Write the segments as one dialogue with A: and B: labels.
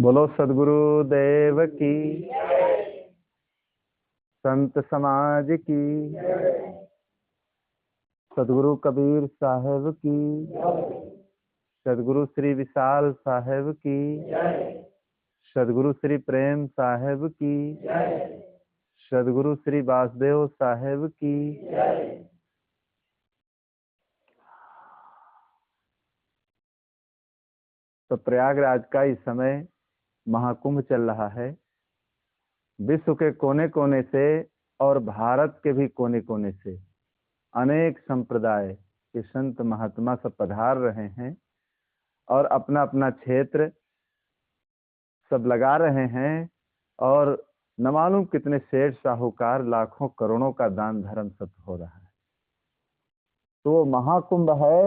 A: बोलो सदगुरु देव की, संत समाज की, सदगुरु कबीर साहब की, सदगुरु श्री विशाल साहब की, सदगुरु श्री प्रेम साहब की, सदगुरु श्री वासुदेव साहब की। तो प्रयागराज का इस समय महाकुंभ चल रहा है। विश्व के कोने कोने से और भारत के भी कोने कोने से अनेक संप्रदाय के संत महात्मा सब पधार रहे हैं और अपना अपना क्षेत्र सब लगा रहे हैं और न मालूम कितने सेठ साहूकार लाखों करोड़ों का दान धर्म सब हो रहा है। तो वो महाकुंभ है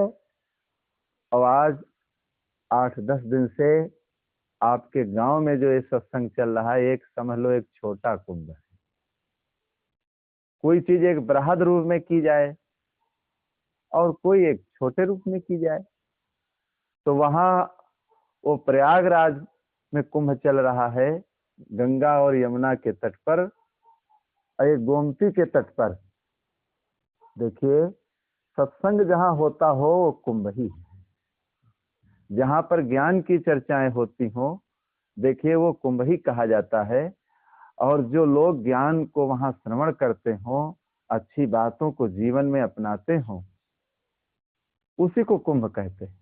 A: और आज 8-10 दिन से आपके गांव में जो ये सत्संग चल रहा है, एक समझ लो एक छोटा कुंभ है। कोई चीज एक बृहद रूप में की जाए और कोई एक छोटे रूप में की जाए। तो वहां वो प्रयागराज में कुंभ चल रहा है, गंगा और यमुना के तट पर और एक गोमती के तट पर। देखिए, सत्संग जहां होता हो वो कुंभ ही है। जहां पर ज्ञान की चर्चाएं होती हो, देखिए वो कुंभ ही कहा जाता है। और जो लोग ज्ञान को वहां श्रवण करते हो, अच्छी बातों को जीवन में अपनाते हो, उसी को कुंभ कहते हैं।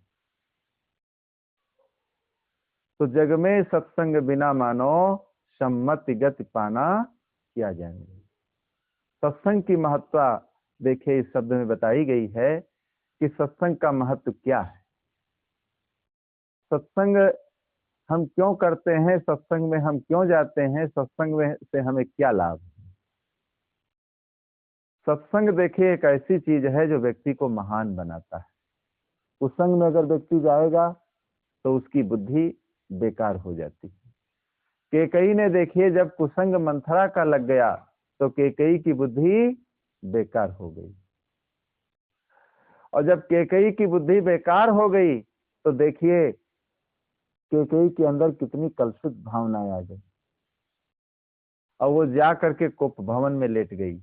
A: तो जग में सत्संग बिना मानो सम्मति गति पाना किया जाएंगे। सत्संग की महत्ता देखिए इस शब्द में बताई गई है कि सत्संग का महत्व क्या है। सत्संग हम क्यों करते हैं, सत्संग में हम क्यों जाते हैं, सत्संग में से हमें क्या लाभ है। सत्संग देखिए एक ऐसी चीज है जो व्यक्ति को महान बनाता है। कुसंग में अगर व्यक्ति जाएगा तो उसकी बुद्धि बेकार हो जाती है। कैकेयी ने देखिए जब कुसंग मंथरा का लग गया तो कैकेयी की बुद्धि बेकार हो गई। और जब कैकेयी की बुद्धि बेकार हो गई तो देखिए कैकेयी के अंदर कितनी कलुषित भावनाएं आ गई और वो जा करके कोप भवन में लेट गई।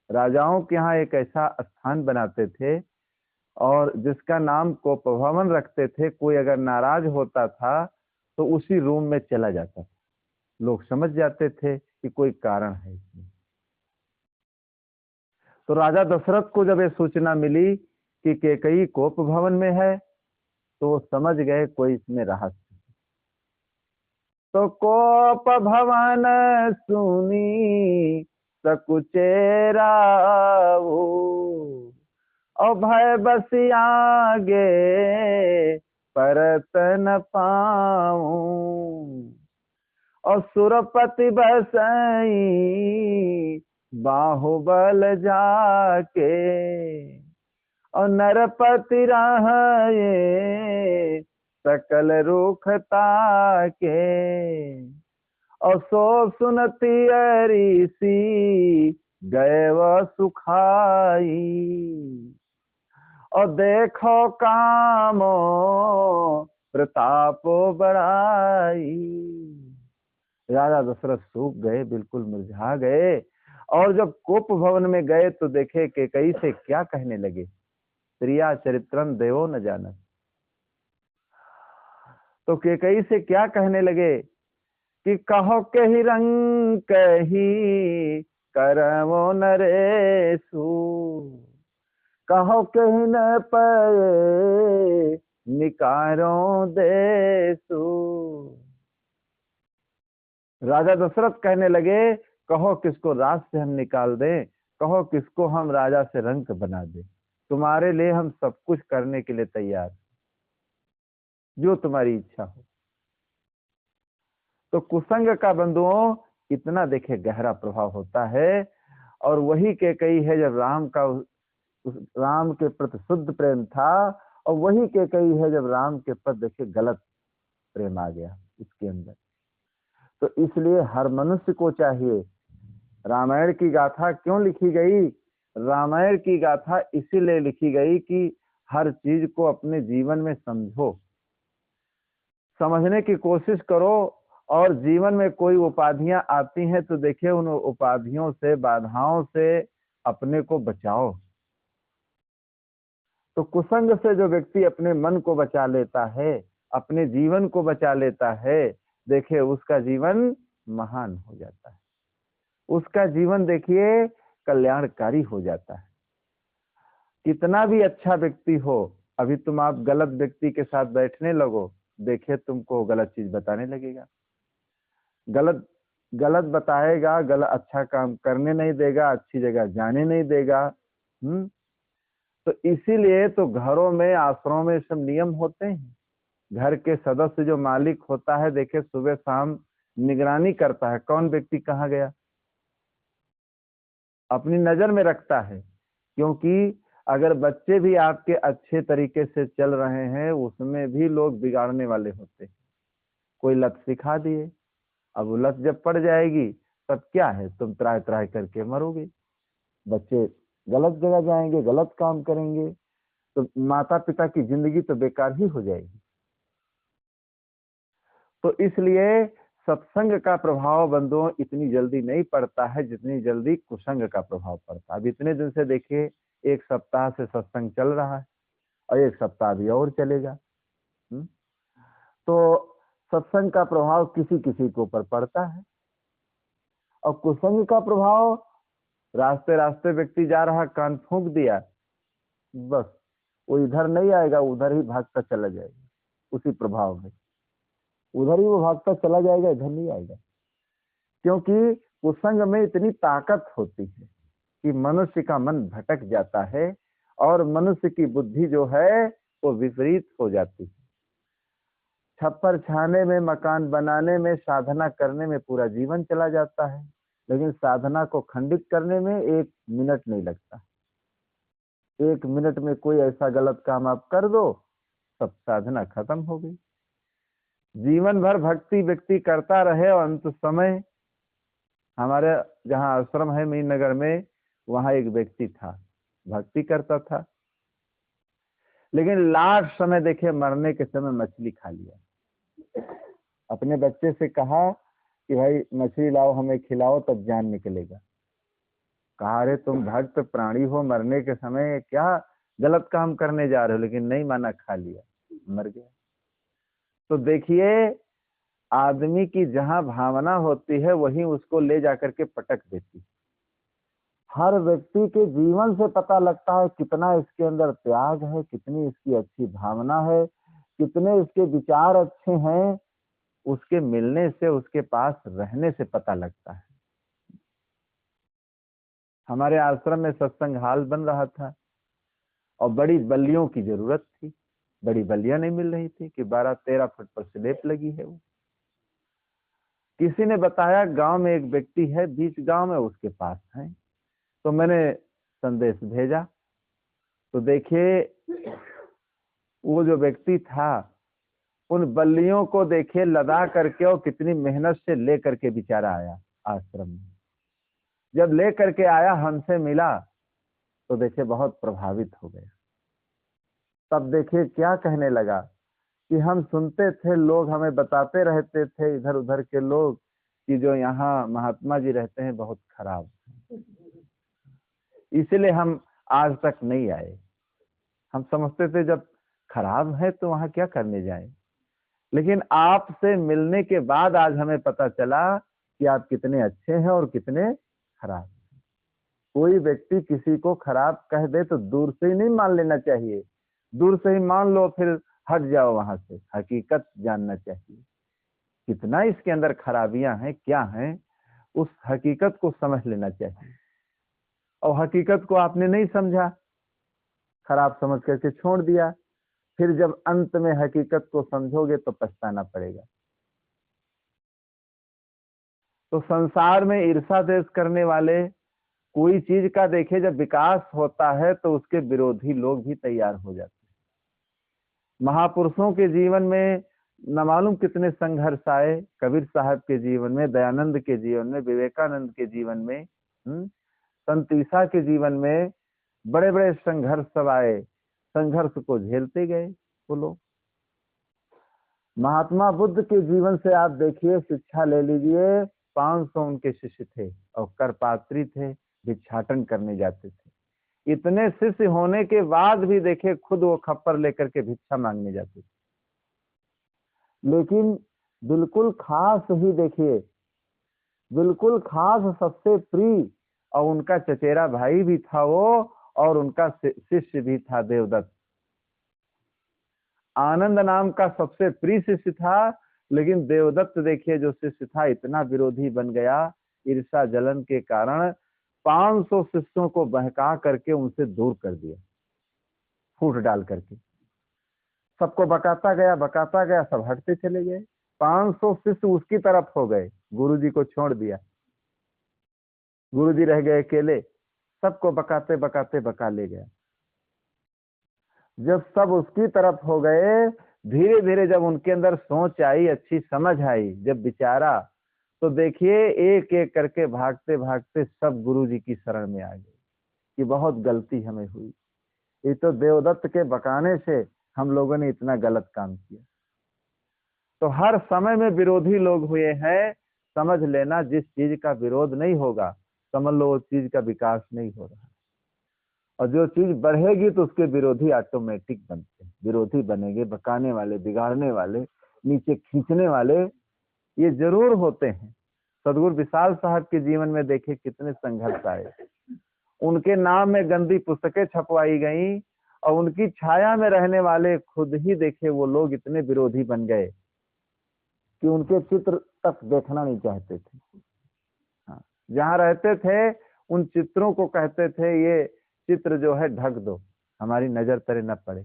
A: राजाओं के यहाँ एक ऐसा स्थान बनाते थे और जिसका नाम कोप भवन रखते थे। कोई अगर नाराज होता था तो उसी रूम में चला जाता था। लोग समझ जाते थे कि कोई कारण है इसमें। तो राजा दशरथ को जब ये सूचना मिली कि कैकेयी कोप भवन में है तो वो समझ गए कोई इसमें रहस्य। तो कोप भवन सुनी सकुचेरा और भय बसी आगे परत न पाऊं और सुरपति बसई बाहुबल जाके और नरपति रहे सकल रूखता के और सो सुनती ऋषि गए व सुखाई और देखो कामो प्रताप बढ़ाई। राजा दशरथ सूख गए, बिल्कुल मुरझा गए। और जब कोप भवन में गए तो देखे कैकेयी से क्या कहने लगे, प्रिया चरित्रम देवो न जानत। तो कैकेयी से क्या कहने लगे कि कहो के ही रंग कही करवो नरेशु कहो के ही न पे निकारो देसु। राजा दशरथ कहने लगे कहो किसको राज से हम निकाल दें, कहो किसको हम राजा से रंक बना दें, तुम्हारे लिए हम सब कुछ करने के लिए तैयार, जो तुम्हारी इच्छा हो। तो कुसंग का बंधुओं इतना देखे गहरा प्रभाव होता है। और वही कैकेयी है जब राम के प्रति शुद्ध प्रेम था, और वही कैकेयी है जब राम के प्रति देखे गलत प्रेम आ गया इसके अंदर। तो इसलिए हर मनुष्य को चाहिए, रामायण की गाथा क्यों लिखी गई, रामायण की गाथा इसीलिए लिखी गई कि हर चीज को अपने जीवन में समझो। समझने की कोशिश करो, और जीवन में कोई उपाधियां आती हैं तो देखिए उन उपाधियों से, बाधाओं से अपने को बचाओ। तो कुसंग से जो व्यक्ति अपने मन को बचा लेता है, अपने जीवन को बचा लेता है, देखिए उसका जीवन महान हो जाता है, उसका जीवन देखिए कल्याणकारी हो जाता है। कितना भी अच्छा व्यक्ति हो, अभी तुम आप गलत व्यक्ति के साथ बैठने लगो, देखिए तुमको गलत चीज बताने लगेगा, गलत गलत बताएगा, गलत अच्छा काम करने नहीं देगा, अच्छी जगह जाने नहीं देगा। तो इसीलिए तो घरों में, आश्रमों में सब नियम होते हैं। घर के सदस्य जो मालिक होता है, देखिए सुबह शाम निगरानी करता है, कौन व्यक्ति कहाँ गया, अपनी नजर में रखता है। क्योंकि अगर बच्चे भी आपके अच्छे तरीके से चल रहे हैं, उसमें भी लोग बिगाड़ने वाले होते हैं। कोई लत सिखा दिए, अब वो लत जब पड़ जाएगी तब क्या है, तुम त्राय त्राय करके मरोगे, बच्चे गलत जगह जाएंगे, गलत काम करेंगे, तो माता पिता की जिंदगी तो बेकार ही हो जाएगी। तो इसलिए सत्संग का प्रभाव बंधुओं इतनी जल्दी नहीं पड़ता है जितनी जल्दी कुसंग का प्रभाव पड़ता है। अब इतने दिन से देखिए, एक सप्ताह से सत्संग चल रहा है और एक सप्ताह भी और चलेगा। तो सत्संग का प्रभाव किसी किसी के ऊपर पड़ता है, और कुसंग का प्रभाव, रास्ते रास्ते व्यक्ति जा रहा, कान फूंक दिया, बस वो इधर नहीं आएगा, उधर ही भागता चला जाएगा, उसी प्रभाव में उधर ही वो भागता चला जाएगा, इधर नहीं आएगा। क्योंकि कुसंग में इतनी ताकत होती है कि मनुष्य का मन भटक जाता है और मनुष्य की बुद्धि जो है वो विपरीत हो जाती है। छप्पर छाने में, मकान बनाने में, साधना करने में पूरा जीवन चला जाता है, लेकिन साधना को खंडित करने में 1 मिनट नहीं लगता। 1 मिनट में कोई ऐसा गलत काम आप कर दो, सब साधना खत्म हो गई। जीवन भर भक्ति व्यक्ति करता रहे और अंत समय, हमारे जहाँ आश्रम है मीननगर में, वहां एक व्यक्ति था, भक्ति करता था, लेकिन लास्ट समय देखिए मरने के समय मछली खा लिया। अपने बच्चे से कहा कि भाई मछली लाओ, हमें खिलाओ, तब जान निकलेगा। कहा अरे तुम भक्त प्राणी हो, मरने के समय क्या गलत काम करने जा रहे हो, लेकिन नहीं माना, खा लिया, मर गया। तो देखिए आदमी की जहां भावना होती है वहीं उसको ले जाकर के पटक देती है। हर व्यक्ति के जीवन से पता लगता है कितना इसके अंदर त्याग है, कितनी इसकी अच्छी भावना है, कितने इसके विचार अच्छे हैं, उसके मिलने से, उसके पास रहने से पता लगता है। हमारे आश्रम में सत्संग हाल बन रहा था और बड़ी बल्लियों की जरूरत थी, बड़ी बल्लियां नहीं मिल रही थी कि 12-13 फुट पर स्लेब लगी है। वो किसी ने बताया गांव में एक व्यक्ति है, बीच गांव में, उसके पास है। तो मैंने संदेश भेजा, तो देखिए वो जो व्यक्ति था उन बल्लियों को देखिए लदा करके और कितनी मेहनत से ले करके बेचारा आया आश्रम में। जब ले करके आया, हमसे मिला, तो देखिए बहुत प्रभावित हो गया। तब देखिए क्या कहने लगा कि हम सुनते थे, लोग हमें बताते रहते थे, इधर उधर के लोग, कि जो यहाँ महात्मा जी रहते हैं बहुत खराब, इसलिए हम आज तक नहीं आए। हम समझते थे जब खराब है तो वहां क्या करने जाए, लेकिन आपसे मिलने के बाद आज हमें पता चला कि आप कितने अच्छे हैं और कितने खराब। कोई व्यक्ति किसी को खराब कह दे तो दूर से ही नहीं मान लेना चाहिए, दूर से ही मान लो फिर हट जाओ वहां से, हकीकत जानना चाहिए कितना इसके अंदर खराबियां हैं, क्या हैं, उस हकीकत को समझ लेना चाहिए। और हकीकत को आपने नहीं समझा, खराब समझ करके छोड़ दिया, फिर जब अंत में हकीकत को समझोगे तो पछताना पड़ेगा। तो संसार में ईर्षा द्वेष करने वाले, कोई चीज का देखे जब विकास होता है तो उसके विरोधी लोग भी तैयार हो जाते हैं। महापुरुषों के जीवन में न मालूम कितने संघर्ष आए, कबीर साहब के जीवन में, दयानंद के जीवन में, विवेकानंद के जीवन में, संत ईसा के जीवन में बड़े बड़े संघर्ष सब आए, संघर्ष को झेलते गए वो लोग। महात्मा बुद्ध के जीवन से आप देखिए, शिक्षा ले लीजिए। 500 उनके शिष्य थे और करपात्री थे, भिक्षाटन करने जाते थे। इतने शिष्य होने के बाद भी देखिए खुद वो खप्पर लेकर के भिक्षा मांगने जाते थे। लेकिन बिल्कुल खास ही देखिए, बिल्कुल खास सबसे प्रिय, और उनका चचेरा भाई भी था वो, और उनका शिष्य भी था देवदत्त। आनंद नाम का सबसे प्रिय शिष्य था, लेकिन देवदत्त देखिए जो शिष्य था इतना विरोधी बन गया ईर्षा जलन के कारण। 500 शिष्यों को बहका करके उनसे दूर कर दिया, फूट डाल करके। सबको बकाता गया, सब हटते चले गए। 500 शिष्य उसकी तरफ हो गए, गुरुजी को छोड़ दिया। गुरुजी रह गए अकेले, सबको बकाते बकाते बका ले गया। जब सब उसकी तरफ हो गए, धीरे धीरे जब उनके अंदर सोच आई, अच्छी समझ आई, जब विचारा, तो देखिए एक एक करके भागते भागते सब गुरुजी की शरण में आ गए कि बहुत गलती हमें हुई, ये तो देवदत्त के बकाने से हम लोगों ने इतना गलत काम किया। तो हर समय में विरोधी लोग हुए हैं, समझ लेना जिस चीज का विरोध नहीं होगा, समझ लो उस चीज का विकास नहीं हो रहा। और जो चीज बढ़ेगी तो उसके विरोधी ऑटोमेटिक बनते हैं, विरोधी बनेंगे, बकाने वाले, बिगाड़ने वाले, नीचे खींचने वाले, ये जरूर होते हैं। सदगुरु विशाल साहब के जीवन में देखे कितने संघर्ष आए, उनके नाम में गंदी पुस्तकें छपवाई गई, और उनकी छाया में रहने वाले खुद ही देखे वो लोग इतने विरोधी बन गए कि उनके चित्र तक देखना नहीं चाहते थे। हाँ, जहाँ रहते थे उन चित्रों को कहते थे ये चित्र जो है ढक दो, हमारी नजर तले न पड़े।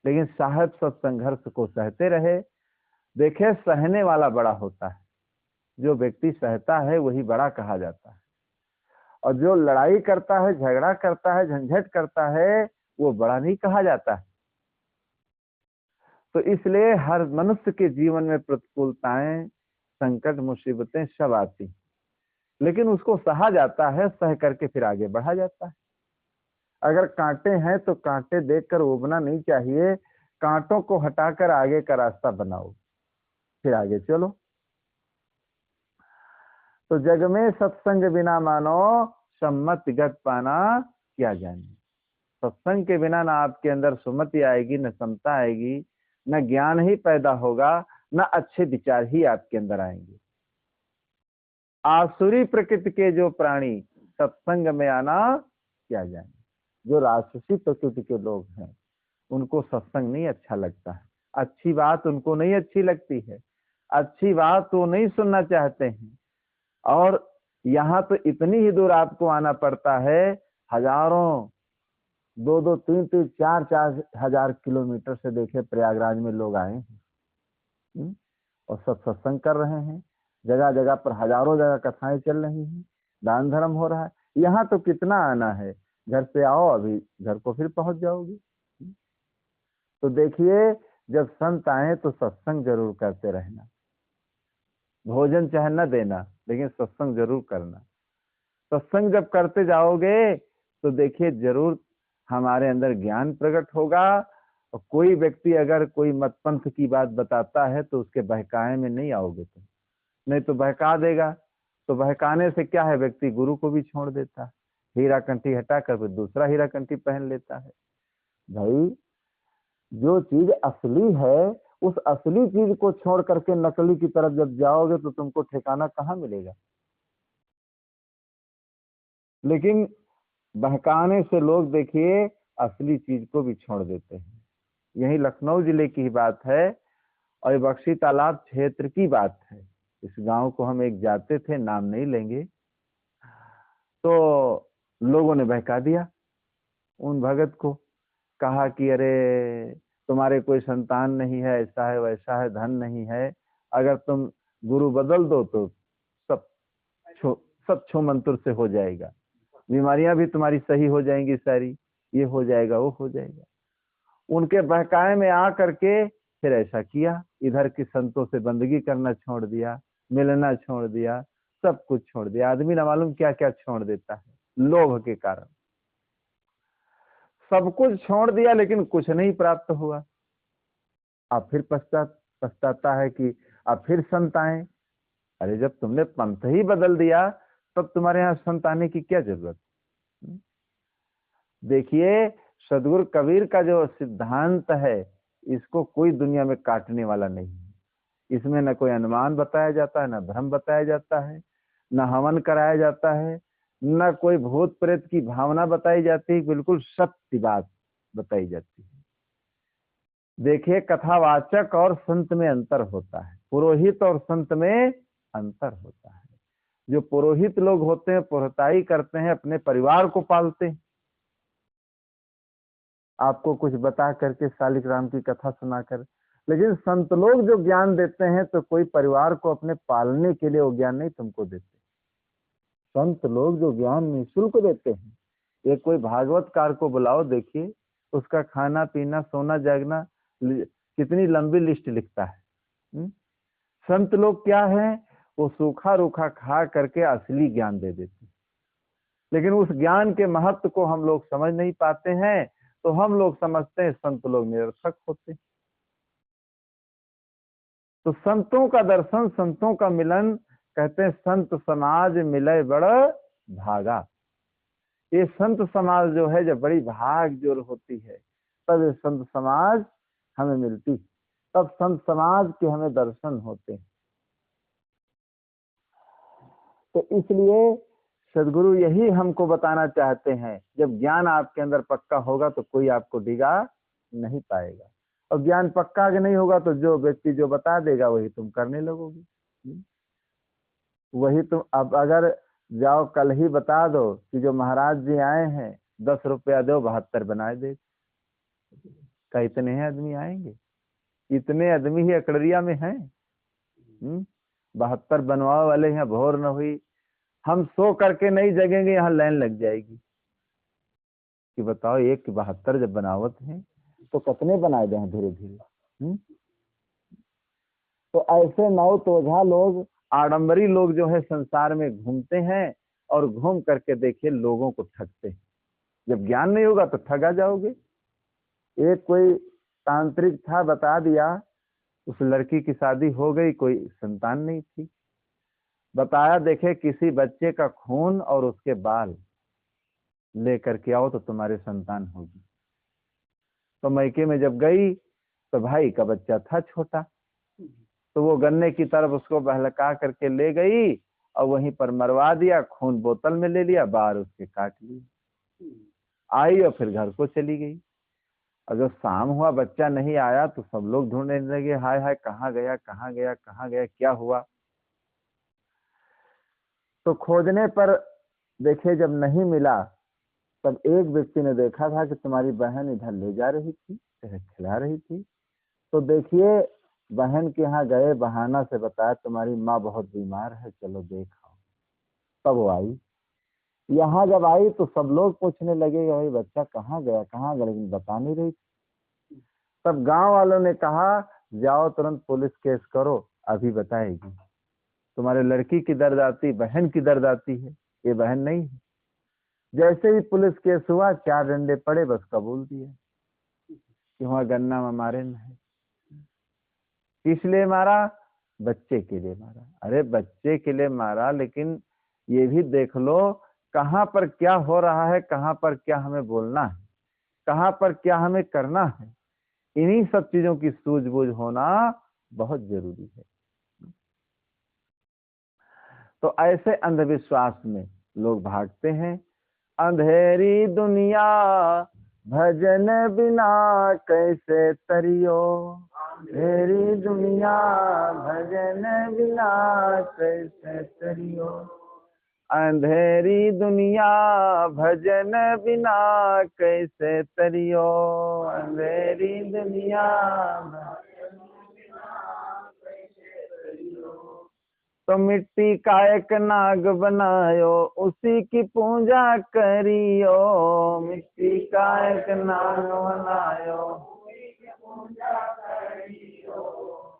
A: लेकिन साहब सब संघर्ष को सहते रहे। देखे सहने वाला बड़ा होता है, जो व्यक्ति सहता है वही बड़ा कहा जाता है, और जो लड़ाई करता है, झगड़ा करता है, झंझट करता है, वो बड़ा नहीं कहा जाता है। तो इसलिए हर मनुष्य के जीवन में प्रतिकूलताएं, संकट, मुसीबतें सब आती, लेकिन उसको सहा जाता है, सह करके फिर आगे बढ़ा जाता है। अगर कांटे हैं तो कांटे देखकर उबना नहीं चाहिए, कांटों को हटाकर आगे का रास्ता बनाओ, फिर आगे चलो। तो जग में सत्संग बिना मानो, सम्मति गत पाना क्या जाने। सत्संग के बिना ना आपके अंदर सुमति आएगी, न समता आएगी, न ज्ञान ही पैदा होगा, न अच्छे विचार ही आपके अंदर आएंगे। आसुरी प्रकृति के जो प्राणी सत्संग में आना क्या जाने। जो राक्षसी प्रकृति के लोग हैं उनको सत्संग नहीं अच्छा लगता है, अच्छी बात उनको नहीं अच्छी लगती है, अच्छी बात वो नहीं सुनना चाहते हैं। और यहाँ तो इतनी ही दूर आपको आना पड़ता है, हजारों, 2-2, 3-3, 4-4 हजार किलोमीटर से देखे प्रयागराज में लोग आए हैं, और सब सत्संग कर रहे हैं। जगह जगह पर हजारों जगह कथाएं चल रही हैं, दान धर्म हो रहा है। यहाँ तो कितना आना है, घर से आओ, अभी घर को फिर पहुंच जाओगे। तो देखिए जब संत आए तो सत्संग जरूर करते रहना, भोजन चाहे न देना, लेकिन सत्संग जरूर करना। सत्संग जब करते जाओगे तो देखिए जरूर हमारे अंदर ज्ञान प्रकट होगा। और कोई व्यक्ति अगर कोई मतपंथ की बात बताता है तो उसके बहकाए में नहीं आओगे तुम, नहीं तो बहका देगा। तो बहकाने से क्या है, व्यक्ति गुरु को भी छोड़ देता है, हीरा कंठी हटाकर फिर दूसरा हीरा कंठी पहन लेता है। भाई जो चीज असली है उस असली चीज को छोड़ करके नकली की तरफ जब जाओगे तो तुमको ठिकाना कहाँ मिलेगा। लेकिन बहकाने से लोग देखिए असली चीज को भी छोड़ देते हैं। यही लखनऊ जिले की बात है और ये बख्शी तालाब क्षेत्र की बात है। इस गांव को हम एक जाते थे, नाम नहीं लेंगे, तो लोगों ने बहका दिया उन भगत को, कहा कि अरे तुम्हारे कोई संतान नहीं है, ऐसा है वैसा है, धन नहीं है, अगर तुम गुरु बदल दो तो सब सब छू मंत्र से हो जाएगा, बीमारियां भी तुम्हारी सही हो जाएंगी सारी, ये हो जाएगा वो हो जाएगा। उनके बहकाए में आ करके फिर ऐसा किया, इधर की संतों से बंदगी करना छोड़ दिया, मिलना छोड़ दिया, सब कुछ छोड़ दिया। आदमी ना मालूम क्या क्या छोड़ देता है लोभ के कारण। सब कुछ छोड़ दिया लेकिन कुछ नहीं प्राप्त हुआ। अब फिर पछताता है कि अब फिर संत आए। अरे जब तुमने पंथ ही बदल दिया तब तुम्हारे यहाँ संत आने की क्या जरूरत। देखिए सदगुरु कबीर का जो सिद्धांत है इसको कोई दुनिया में काटने वाला नहीं है। इसमें न कोई अनुमान बताया जाता है, न भ्रम बताया जाता है, न हवन कराया जाता है, न कोई भूत प्रेत की भावना बताई जाती है। बिल्कुल सत्य बात बताई जाती है। देखिए कथावाचक और संत में अंतर होता है, पुरोहित और संत में अंतर होता है। जो पुरोहित लोग होते हैं पुरोहिताई करते हैं, अपने परिवार को पालते हैं। आपको कुछ बता करके शालिग्राम की कथा सुनाकर। लेकिन संत लोग जो ज्ञान देते हैं तो कोई परिवार को अपने पालने के लिए वो ज्ञान नहीं तुमको देते। संत लोग जो ज्ञान निःशुल्क देते हैं, ये कोई भागवतकार को बुलाओ, देखिए उसका खाना पीना सोना जागना कितनी लंबी लिस्ट लिखता है। संत लोग क्या है, वो सूखा रूखा खा करके असली ज्ञान दे देते हैं। लेकिन उस ज्ञान के महत्व को हम लोग समझ नहीं पाते हैं, तो हम लोग समझते हैं संत लोग निरर्थक होते। तो संतों का दर्शन, संतों का मिलन, कहते हैं संत समाज मिले बड़ भागा। ये संत समाज जो है जब बड़ी भाग जोर होती है तब ये संत समाज हमें मिलती, तब संत समाज के हमें दर्शन होते हैं। तो इसलिए सदगुरु यही हमको बताना चाहते हैं, जब ज्ञान आपके अंदर पक्का होगा तो कोई आपको डिगा नहीं पाएगा। और ज्ञान पक्का अगर नहीं होगा तो जो व्यक्ति जो बता देगा वही तुम करने लगोगे। वही तुम अब अगर जाओ कल ही बता दो कि जो महाराज जी आए हैं 10 रुपया दो 72 बनाए दे, क्या इतने आदमी आएंगे? इतने आदमी ही अकड़रिया में हैं। 72 बनवाओ वाले यहाँ भोर न हुई, हम सो करके नहीं जगेंगे, यहाँ लाइन लग जाएगी कि बताओ एक 72 जब बनावत है तो कितने बनाए गए हैं धीरे धीरे। तो ऐसे नौ तोझा लोग, आडंबरी लोग जो है संसार में घूमते हैं और घूम करके देखिए लोगों को ठगते हैं। जब ज्ञान नहीं होगा तो ठगा जाओगे। एक कोई तांत्रिक था, बता दिया उस लड़की की शादी हो गई, कोई संतान नहीं थी। बताया देखे किसी बच्चे का खून और उसके बाल लेकर के आओ तो तुम्हारे संतान होगी। तो मैके में जब गई तो भाई का बच्चा था छोटा, तो वो गन्ने की तरफ उसको बहलका करके ले गई और वहीं पर मरवा दिया, खून बोतल में ले लिया, बाहर उसके काट लिए। आई और फिर घर को चली गई। और जब शाम हुआ बच्चा नहीं आया तो सब लोग ढूंढने लगे, हाय हाय कहाँ गया कहाँ गया कहाँ गया, क्या हुआ। तो खोजने पर देखे जब नहीं मिला तब एक व्यक्ति ने देखा था कि तुम्हारी बहन इधर ले जा रही थी, खिला रही थी। तो देखिए बहन के यहाँ गए, बहाना से बताया तुम्हारी माँ बहुत बीमार है, चलो देख आओ। तब वो आई। यहाँ जब आई तो सब लोग पूछने लगे भाई बच्चा कहाँ गया, लेकिन बता नहीं रही। तब गांव वालों ने कहा जाओ तुरंत पुलिस केस करो, अभी बताएगी। तुम्हारे लड़की की दर्द आती, बहन की दर्द आती है, ये बहन नहीं है। जैसे ही पुलिस केस हुआ 4 डंडे पड़े, बस कबूल दिया कि वहां गन्ना में मारे न है। किस लिए मारा? बच्चे के लिए मारा। अरे बच्चे के लिए मारा, लेकिन ये भी देख लो कहां पर क्या हो रहा है, कहां पर क्या हमें बोलना है, कहां पर क्या हमें करना है। इन्हीं सब चीजों की सूझबूझ होना बहुत जरूरी है। तो ऐसे अंधविश्वास में लोग भागते हैं। अंधेरी दुनिया भजन बिना कैसे तरियो, अंधेरी दुनिया भजन बिना कैसे तरियो, अंधेरी दुनिया भजन बिना कैसे तरियो, अंधेरी दुनिया। तो मिट्टी का एक नाग बनायो उसी की पूजा करियो, मिट्टी का एक नाग बनायो,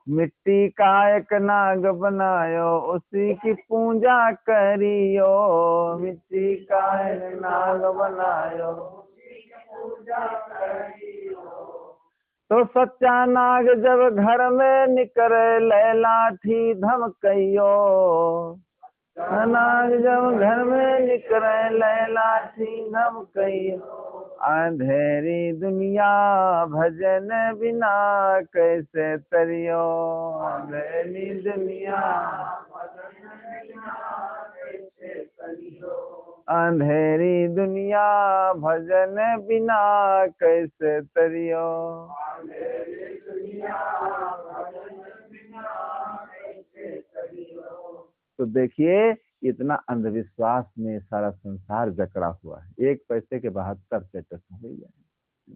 A: मिट्टी का एक नाग बनायो उसी की पूजा करियो, मिट्टी का एक नाग बनायो। तो सच्चा नाग जब घर में निकले ले लाठी धमकइयो, नाग जब घर में निकले ले लाठी धमकइयो, अंधेरी दुनिया भजन बिना कैसे तरियो, अंधेरी दुनिया अंधेरी दुनिया भजन बिना कैसे तरियो। तो देखिए इतना अंधविश्वास में सारा संसार जकड़ा हुआ है। 1 पैसे के 72 स्टेटस हो जाए,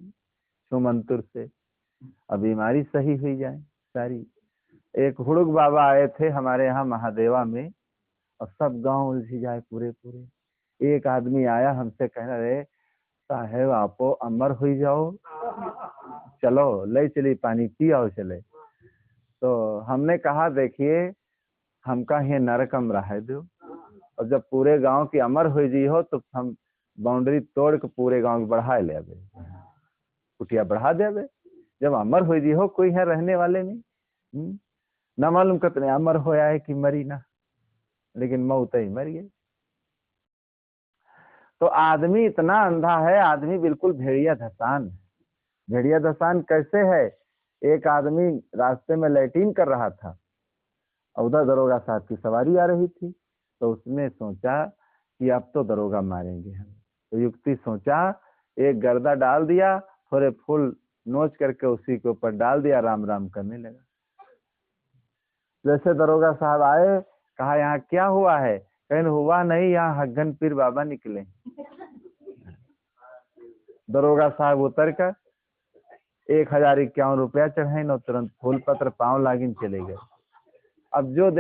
A: छुमंतुर से अब बीमारी सही हुई जाए सारी। एक हुड़ुक बाबा आए थे हमारे यहाँ महादेवा में, और सब गांव उलझी जाए पूरे पूरे। एक आदमी आया हमसे कहना, रे साहेब आपो अमर हुई जाओ, चलो ले चली पानी पी आओ चले। तो हमने कहा देखिए हमका ये नरकम रह दो, और जब पूरे गांव की अमर हुई जी हो तो हम बाउंड्री तोड़ के पूरे गांव की बढ़ा ले, कुटिया बढ़ा दे। जब अमर हुई जी हो कोई है रहने वाले नहीं, न मालूम कितने अमर होया है कि मरी ना, लेकिन मौत ही मर गई। तो आदमी इतना अंधा है, आदमी बिल्कुल भेड़िया धसान। भेड़िया धसान कैसे है? एक आदमी रास्ते में लैट्रिन कर रहा था, उधर दरोगा साहब की सवारी आ रही थी, तो उसने सोचा कि अब तो दरोगा मारेंगे हम। तो युक्ति सोचा, एक गर्दा डाल दिया, थोड़े फूल नोच करके उसी के ऊपर डाल दिया, राम राम करने लगा। जैसे दरोगा साहब आए, कहा यहाँ क्या हुआ है? कहने हुआ नहीं, यहाँ हग्गन पीर बाबा निकले। दरोगा साहब उतर कर 1051 रुपया चढ़ाई, न तुरंत फूल पत्र पांव लागिन चले गए। अब जो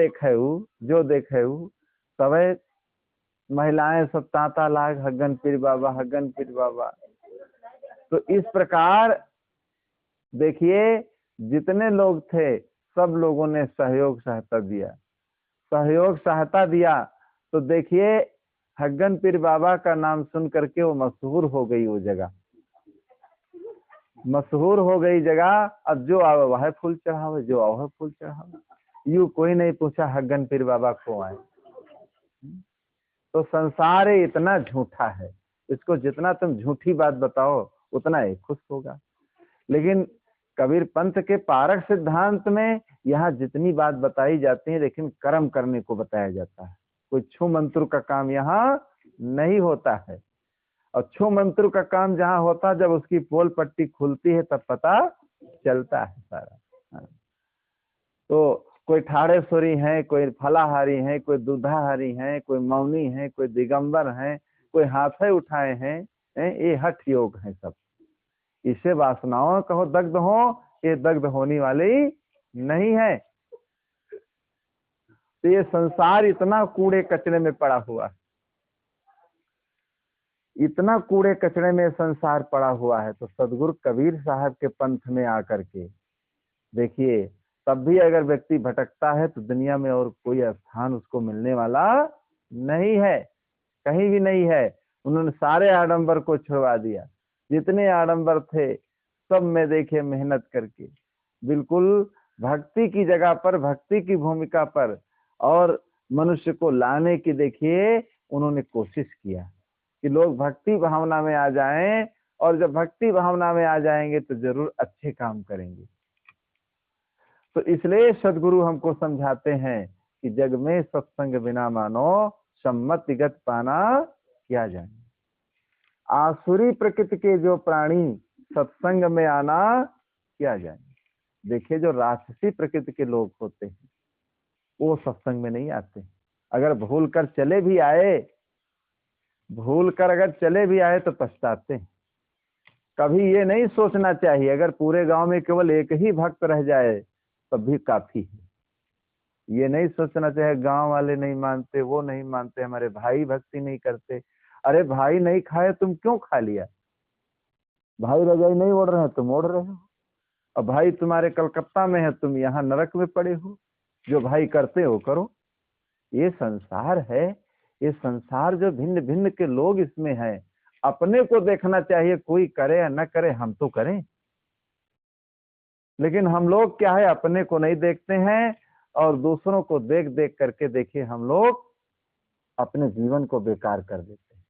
A: देखे सबे महिलाएं सब तांता लाग, हग्गन पीर बाबा, हग्गन पीर बाबा। तो इस प्रकार देखिए जितने लोग थे सब लोगों ने सहयोग सहायता दिया। तो देखिए हग्गन पीर बाबा का नाम सुन करके वो मशहूर हो गई, वो जगह मशहूर हो गई जगह। अब जो आवे वह फूल चढ़ावे, जो आवे फूल चढ़ावे। यूं कोई नहीं पूछा हग्गन पीर बाबा को आए। तो संसार इतना झूठा है, इसको जितना तुम झूठी बात बताओ उतना ही खुश होगा। लेकिन कबीर पंथ के पारक सिद्धांत में यहाँ जितनी बात बताई जाती है, लेकिन कर्म करने को बताया जाता है। कोई छू मंत्र का काम यहाँ नहीं होता है। और छू मंत्र का काम जहाँ होता, जब उसकी पोल पट्टी खुलती है तब पता चलता है सारा। तो कोई ठाड़ेश्वरी है, कोई फलाहारी है, कोई दूधाहारी है, कोई मौनी है, कोई दिगंबर है, कोई हाथे उठाए हैं, ये हठ योग है सब। इसे वासनाओं कहो दग्ध हो, ये दग्ध होने वाली नहीं है। तो ये संसार इतना कूड़े कचरे में पड़ा हुआ है, इतना कूड़े कचरे में संसार पड़ा हुआ है। तो सदगुरु कबीर साहब के पंथ में आकर के देखिए, तब भी अगर व्यक्ति भटकता है तो दुनिया में और कोई स्थान उसको मिलने वाला नहीं है, कहीं भी नहीं है। उन्होंने सारे आडंबर को छुड़वा दिया, जितने आडंबर थे सब में देखिए मेहनत करके बिल्कुल भक्ति की जगह पर, भक्ति की भूमिका पर और मनुष्य को लाने की देखिए उन्होंने कोशिश किया कि लोग भक्ति भावना में आ जाएं, और जब भक्ति भावना में आ जाएंगे तो जरूर अच्छे काम करेंगे। तो इसलिए सदगुरु हमको समझाते हैं कि जग में सत्संग बिना मानो सम्मति गत पाना क्या जाए। आसुरी प्रकृति के जो प्राणी सत्संग में आना क्या जाए। देखिए जो राक्षसी प्रकृति के लोग होते हैं वो सत्संग में नहीं आते। अगर भूल कर चले भी आए, भूल कर अगर चले भी आए तो पछताते हैं। कभी ये नहीं सोचना चाहिए अगर पूरे गांव में केवल एक ही भक्त रह जाए तब भी काफी है। ये नहीं सोचना चाहिए गांव वाले नहीं मानते, वो नहीं मानते, हमारे भाई भक्ति नहीं करते। अरे भाई नहीं खाए तुम क्यों खा लिया? भाई रजाई नहीं ओढ़ रहे हैं तुम ओढ़ रहे हो, और भाई तुम्हारे कलकत्ता में है तुम यहाँ नरक में पड़े हो। जो भाई करते हो करो। ये संसार है, ये संसार जो भिन्न भिन्न के लोग इसमें हैं, अपने को देखना चाहिए। कोई करे या न करे, हम तो करें। लेकिन हम लोग क्या है, अपने को नहीं देखते हैं और दूसरों को देख देख करके देखिए हम लोग अपने जीवन को बेकार कर देते हैं।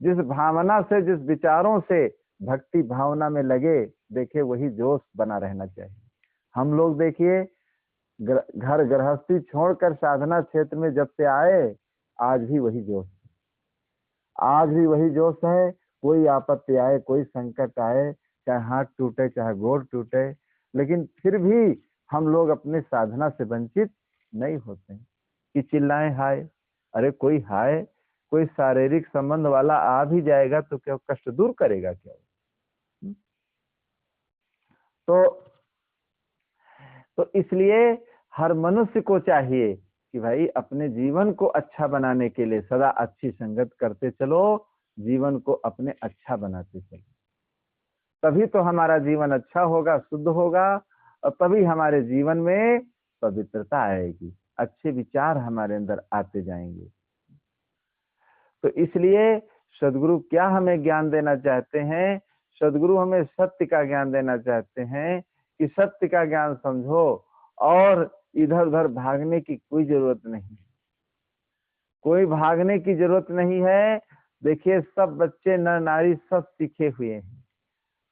A: जिस भावना से, जिस विचारों से भक्ति भावना में लगे, देखिए वही जोश बना रहना चाहिए। हम लोग देखिए घर गृहस्थी छोड़कर साधना क्षेत्र में जब से आए, आज भी वही जोश, आज भी वही जोश है। कोई आपत्ति आए, कोई संकट आए, चाहे हाथ टूटे चाहे गोड़ टूटे, लेकिन फिर भी हम लोग अपने साधना से वंचित नहीं होते हैं कि चिल्लाएं हाय। अरे कोई हाय, कोई शारीरिक संबंध वाला आ भी जाएगा तो क्या कष्ट दूर करेगा क्या? तो इसलिए हर मनुष्य को चाहिए कि भाई अपने जीवन को अच्छा बनाने के लिए सदा अच्छी संगत करते चलो, जीवन को अपने अच्छा बनाते चलो, तभी तो हमारा जीवन अच्छा होगा, शुद्ध होगा, और तभी हमारे जीवन में पवित्रता आएगी, अच्छे विचार हमारे अंदर आते जाएंगे। तो इसलिए सदगुरु क्या हमें ज्ञान देना चाहते हैं? सदगुरु हमें सत्य का ज्ञान देना चाहते हैं कि सत्य का ज्ञान समझो और इधर उधर भागने की कोई जरूरत नहीं, कोई भागने की जरूरत नहीं है। देखिए सब बच्चे नर नारी सब सीखे हुए हैं,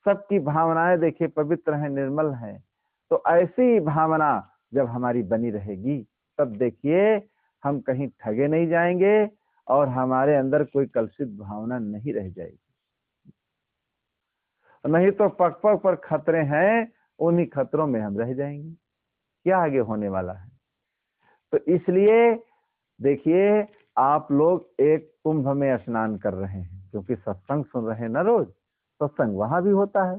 A: सबकी भावनाएं देखिए पवित्र हैं, निर्मल हैं। तो ऐसी भावना जब हमारी बनी रहेगी, तब देखिए हम कहीं ठगे नहीं जाएंगे और हमारे अंदर कोई कलुषित भावना नहीं रह जाएगी। नहीं तो पग पग पर खतरे हैं, उन्हीं खतरों में हम रह जाएंगे, क्या आगे होने वाला है। तो इसलिए देखिए आप लोग एक कुंभ में स्नान कर रहे हैं, क्योंकि सत्संग सुन रहे हैं ना, रोज सत्संग वहां भी होता है।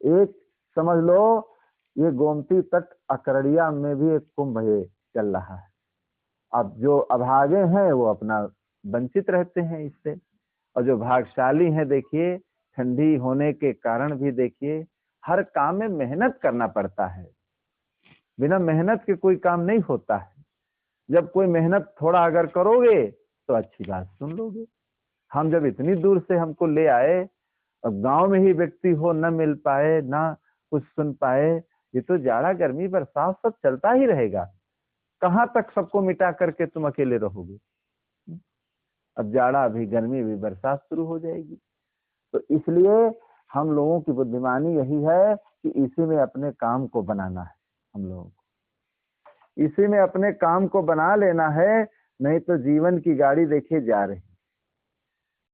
A: एक समझ लो ये गोमती तट अकरड़िया में भी एक कुंभ चल रहा है। अब जो अभागे हैं वो अपना वंचित रहते हैं इससे, और जो भागशाली हैं देखिए ठंडी होने के कारण भी देखिए हर काम में मेहनत करना पड़ता है, बिना मेहनत के कोई काम नहीं होता है। जब कोई मेहनत थोड़ा अगर करोगे तो अच्छी बात सुन लोगे। हम जब इतनी दूर से हमको ले आए, अब गांव में ही व्यक्ति हो न मिल पाए, ना कुछ सुन पाए, ये तो जाड़ा गर्मी बरसात सब चलता ही रहेगा, कहाँ तक सबको मिटा करके तुम अकेले रहोगे। अब जाड़ा भी, गर्मी भी, बरसात शुरू हो जाएगी। तो इसलिए हम लोगों की बुद्धिमानी यही है कि इसी में अपने काम को बनाना है, हम लोगों को इसी में अपने काम को बना लेना है, नहीं तो जीवन की गाड़ी देखिए जा रही,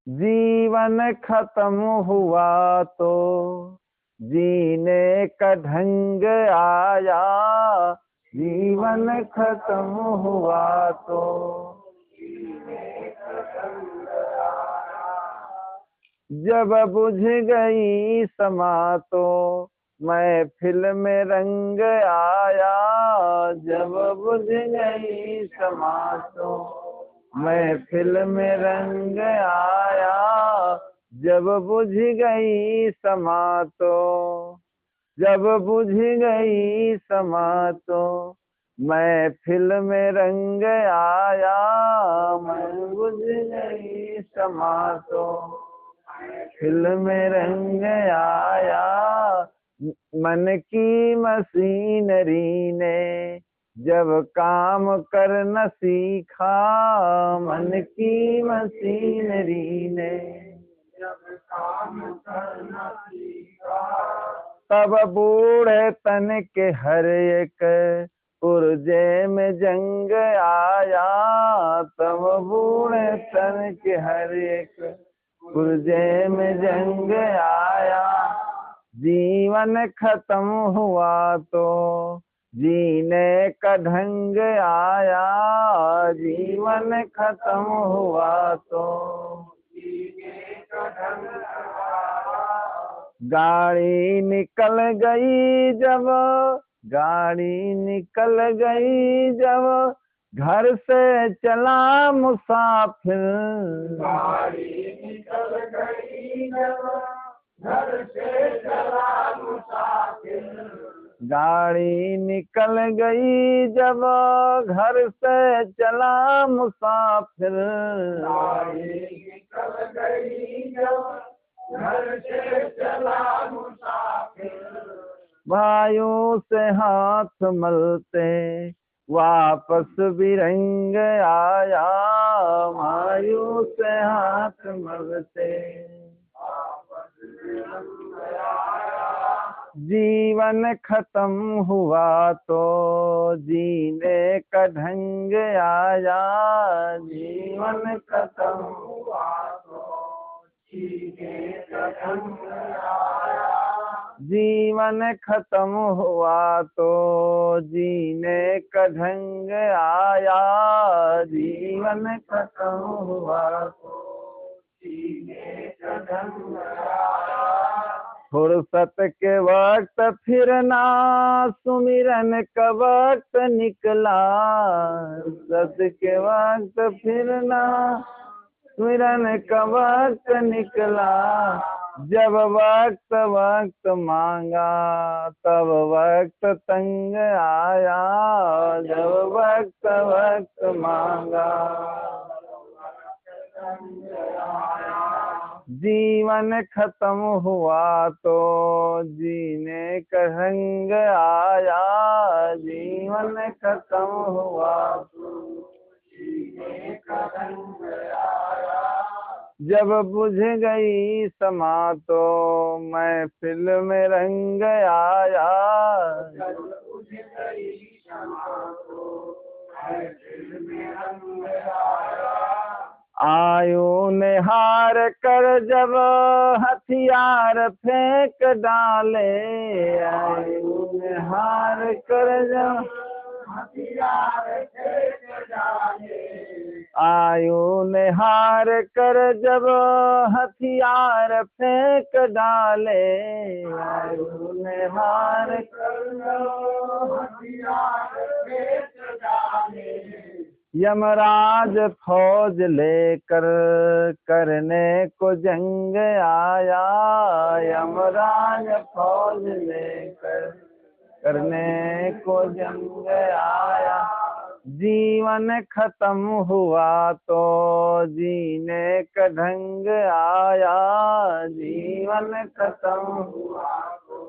A: जीवन खत्म हुआ तो जीने का ढंग आया, जीवन खत्म हुआ तो जीने का ढंग आया। जब बुझ गई समा तो महफिल में रंग आया, जब बुझ गई समा तो महफिल में रंग आया, जब बुझ गई समा तो, जब बुझ गई समा तो महफिल में रंग आया, मैं बुझ गई समा तो महफिल में रंग आया। मन की मशीनरी ने जब काम करना सीखा, मन की मशीनरी ने जब काम करना सीखा, तब बूढ़े तन के हर एक पुर्जे में जंग आया, तब बूढ़े तन के हर एक पुर्जे में जंग आया। जीवन खत्म हुआ तो जीने का ढंग आया, जीवन खत्म हुआ तो जीने का ढंग आया। गाड़ी निकल गई जब, गाड़ी निकल गई जब घर से चला मुसाफिर, गाड़ी निकल गई जब घर से चला मुसाफिर, गाड़ी निकल गई जब घर से चला मुसाफिर, गाड़ी निकल गई जब घर से चला मुसाफिर। भाइयों से हाथ मलते वापस भी रंग आया, भाइयों से हाथ मलते जीवन खत्म हुआ तो जीने का ढंग आया, जीवन खत्म हुआ तो जीने का ढंग आया, जीवन खत्म हुआ तो जीने का ढंग आया, जीवन खत्म हुआ तो जीने का ढंग आया। फुर्सत के वक्त फिरना सुमिरन का वक्त निकला, फुर्सत के वक्त फिरना सुमिरन का वक्त निकला, जब वक्त वक्त मांगा तब वक्त तंग आया, जब वक्त वक्त मांगा जीवन खत्म हुआ तो जीने का ढंग आया, जीवन खत्म हुआ तो जीने का ढंग आया। जब बुझ गई समा तो महफिल में रंग आया, जब बुझ गई समा तो महफिल में रंग आया। आयु ने हार कर जब हथियार फेंक डाले, आयु ने हार कर जब हथियार फेंक डाले, आयु ने हार कर जब हथियार फेंक डाले, आयु ने हार कर जब हथियार फेंक डाले, यमराज फौज लेकर करने को जंग आया, यमराज फौज लेकर करने को जंग आया। जीवन खत्म हुआ तो जीने का ढंग आया, जीवन खत्म हुआ तो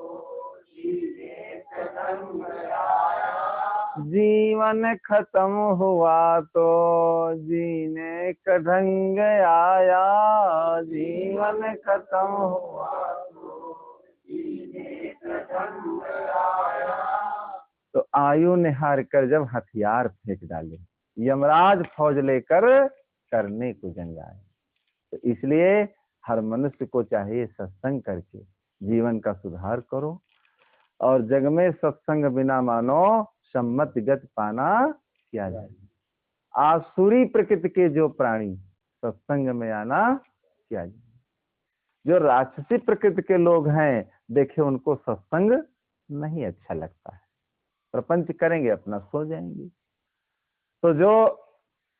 A: जीने का ढंग आया, जीवन खत्म हुआ तो जीने का ढंग आया, जीवन खत्म हुआ तो जीने का ढंग आया। तो आयु ने हार कर जब हथियार फेंक डाले, यमराज फौज लेकर करने को जंग आए। तो इसलिए हर मनुष्य को चाहिए सत्संग करके जीवन का सुधार करो, और जग में सत्संग बिना मानो सम्मत गति पाना किया जाए। आसुरी प्रकृति के जो प्राणी सत्संग में आना किया जाए। जो राक्षसी प्रकृति के लोग हैं, देखिए उनको सत्संग नहीं अच्छा लगता है, प्रपंच करेंगे अपना सो जाएंगे। तो जो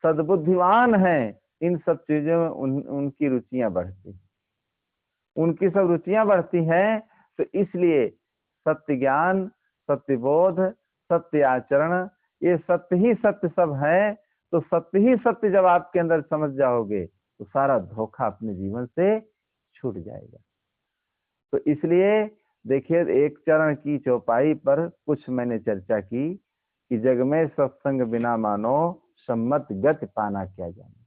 A: सद्बुद्धिवान हैं, इन सब चीजों में उनकी रुचियां बढ़ती, उनकी सब रुचियां बढ़ती हैं। तो इसलिए सत्य ज्ञान, सत्य बोध, सत्य आचरण, ये सत्य ही सत्य सब है। तो सत्य ही सत्य जब आपके अंदर समझ जाओगे तो सारा धोखा अपने जीवन से छूट जाएगा। तो इसलिए देखिए, एक चरण की चौपाई पर कुछ मैंने चर्चा की कि जग में सत्संग बिना मानो सम्मत गति पाना क्या जाने।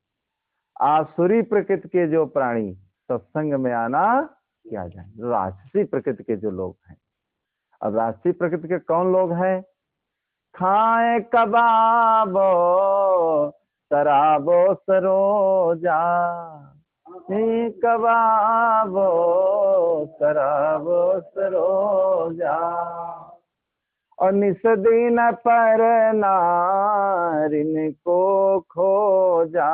A: आसुरी प्रकृति के जो प्राणी सत्संग में आना क्या जाने। राक्षसी प्रकृति के जो लोग हैं, अब राक्षसी प्रकृति के कौन लोग हैं? खाए कबाबो शराबो सरोजा, कबाबो शराबो सरोजा, और निस्दिन पर नारिन को खोजा,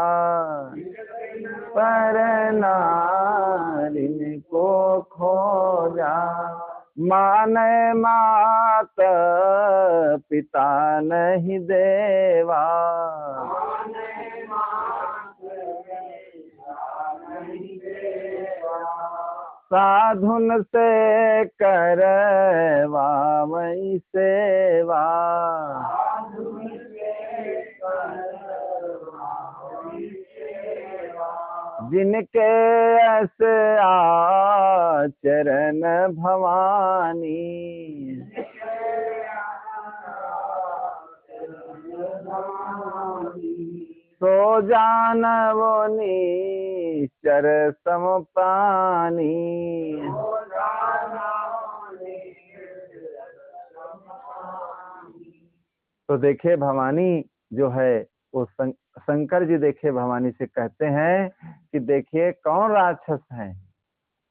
A: पर नारिन को खोजा, माने मात पिता नहीं देवा, साधुन से करवा मई सेवा, जिनके ऐसे आचरण भवानी, सो जानवो निश्चर सम प्राणी। तो देखिए भवानी जो है वो शंकर जी देखिए भवानी से कहते हैं कि देखिए कौन राक्षस हैं,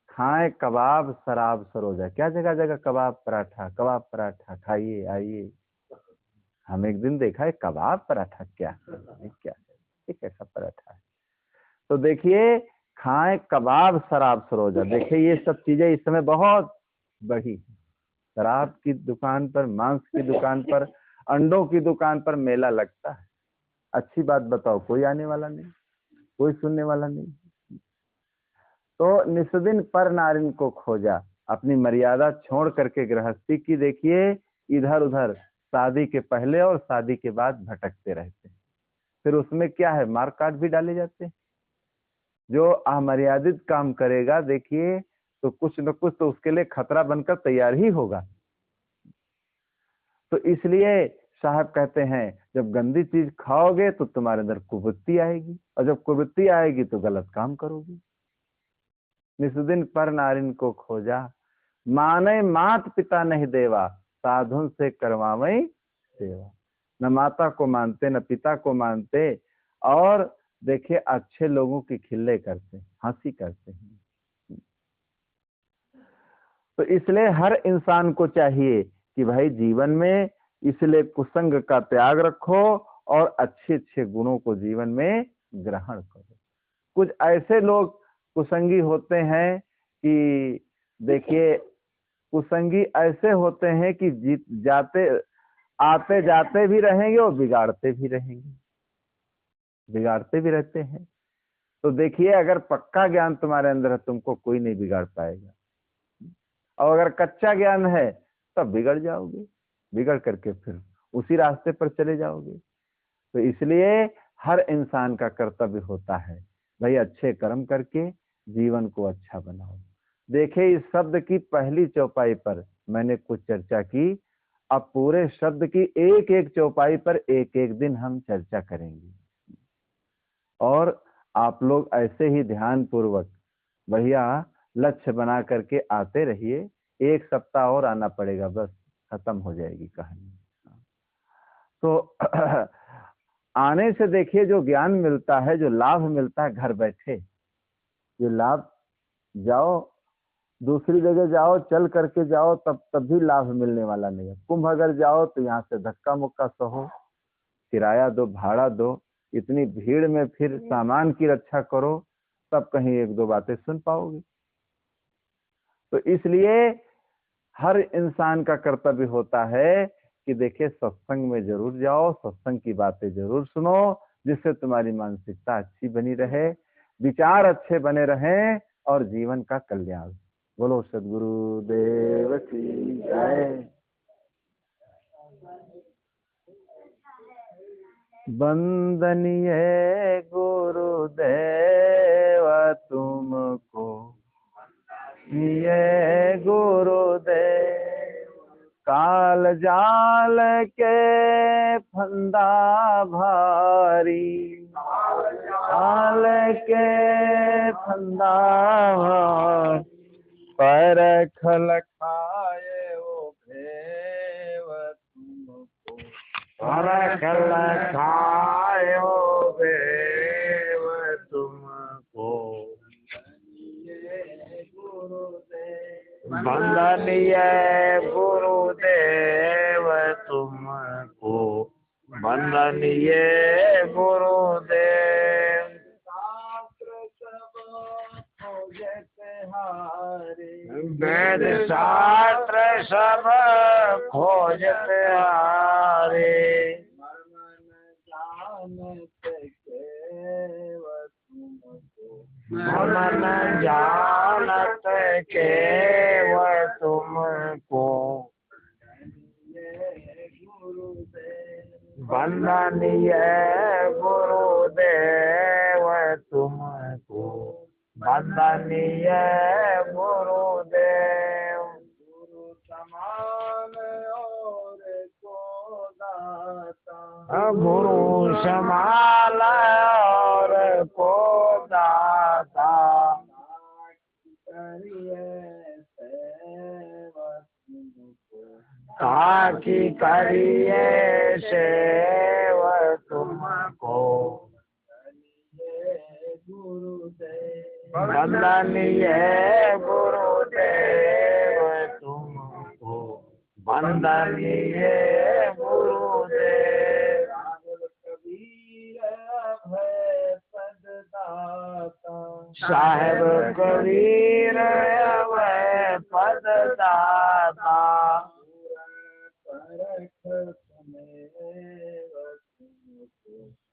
A: खाए कबाब शराब सरोजा। क्या जगह जगह कबाब पराठा खाइए आइए। हम एक दिन देखा है कबाब पराठा क्या है, क्या है, ये कैसा पराठा है। तो देखिए खाए कबाब शराब सरोजा, देखिए ये सब चीजें इस समय बहुत बढ़ी। शराब की दुकान पर, मांस की दुकान पर, अंडों की दुकान पर मेला लगता है। अच्छी बात बताओ, कोई आने वाला नहीं, कोई सुनने वाला नहीं। तो निस्दिन पर नारिन को खोजा, अपनी मर्यादा छोड़ करके गृहस्थी की देखिए इधर उधर शादी के पहले और शादी के बाद भटकते रहते हैं। फिर उसमें क्या है, मार काट भी डाले जाते हैं। जो अमर्यादित काम करेगा देखिए तो कुछ न कुछ तो उसके लिए खतरा बनकर तैयार ही होगा। तो इसलिए साहब कहते हैं जब गंदी चीज खाओगे तो तुम्हारे अंदर कुवृत्ति आएगी, और जब कुवृत्ति आएगी तो गलत काम करोगे। निस्दिन पर नारिन को खोजा, माने मात पिता नहीं देवा, साधुन से करवावई सेवा। न माता को मानते न पिता को मानते, और देखिए अच्छे लोगों की खिल्ले करते, हंसी करते हैं। तो इसलिए हर इंसान को चाहिए कि भाई जीवन में इसलिए कुसंग का त्याग रखो और अच्छे अच्छे गुणों को जीवन में ग्रहण करो। कुछ ऐसे लोग कुसंगी होते हैं कि देखिए कुसंगी ऐसे होते हैं कि जीत जाते आते जाते भी रहेंगे और बिगाड़ते भी रहेंगे, बिगाड़ते भी रहते हैं। तो देखिए अगर पक्का ज्ञान तुम्हारे अंदर है तुमको कोई नहीं बिगाड़ पाएगा, और अगर कच्चा ज्ञान है तब बिगड़ जाओगे, बिगड़ करके फिर उसी रास्ते पर चले जाओगे। तो इसलिए हर इंसान का कर्तव्य होता है भाई अच्छे कर्म करके जीवन को अच्छा बनाओ। देखिए इस शब्द की पहली चौपाई पर मैंने कुछ चर्चा की, अब पूरे शब्द की एक एक चौपाई पर एक एक दिन हम चर्चा करेंगे। और आप लोग ऐसे ही ध्यान पूर्वक भैया लक्ष्य बना करके आते रहिए। एक सप्ताह और आना पड़ेगा, बस खत्म हो जाएगी कहानी। तो आने से देखिए जो ज्ञान मिलता है, जो लाभ मिलता है घर बैठे, ये लाभ जाओ दूसरी जगह जाओ चल करके जाओ तब भी लाभ मिलने वाला नहीं है। कुंभ अगर जाओ तो यहाँ से धक्का मुक्का सहो, किराया दो, भाड़ा दो, इतनी भीड़ में फिर सामान की रक्षा करो, तब कहीं एक दो बातें सुन पाओगे। तो इसलिए हर इंसान का कर्तव्य होता है कि देखिए सत्संग में जरूर जाओ, सत्संग की बातें जरूर सुनो, जिससे तुम्हारी मानसिकता अच्छी बनी रहे, विचार अच्छे बने रहें और जीवन का कल्याण। बोलो सद्गुरु देव की जय। वंदनीय गुरुदेव तुमको, ये गुरुदेव काल जाल के फंदा भारी, काल के फंदा भारी, पर खल खाए वो भेव तुमको, पर खल खाए वो भेव तुमको। वंदनीय गुरुदेव तुमको, वंदनीय गुरुदेव। वेद शास्त्र सब खोजत हारे, मन जानत केवल तुमको। वंदनीय गुरुदेव तुमको, वंदनीय गुरुदेव। गुरु समान और को दाता,
B: गुरु संभाल और को दाता ताकि करिए सेव तुमको वंदनीय गुरुदेव तुमको वंदनीय गुरुदेव साहेब कबीर अभय पद दाता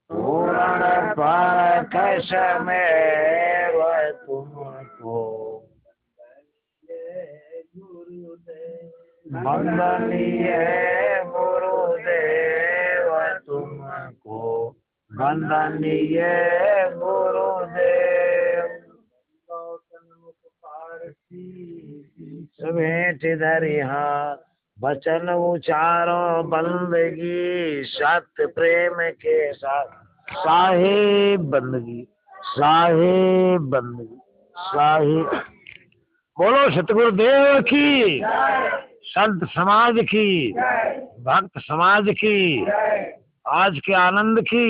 B: पूर्ण परख समेव तुमको वंदनीय गुरुदेव तुमको वंदनीय गुरुदेव भेंट धरि हाथ वचन उचारो बंदगी सत्य प्रेम के साथ साहिब बंदगी साहिब बोलो सतगुरुदेव की संत समाज की भक्त समाज की आज के आनंद की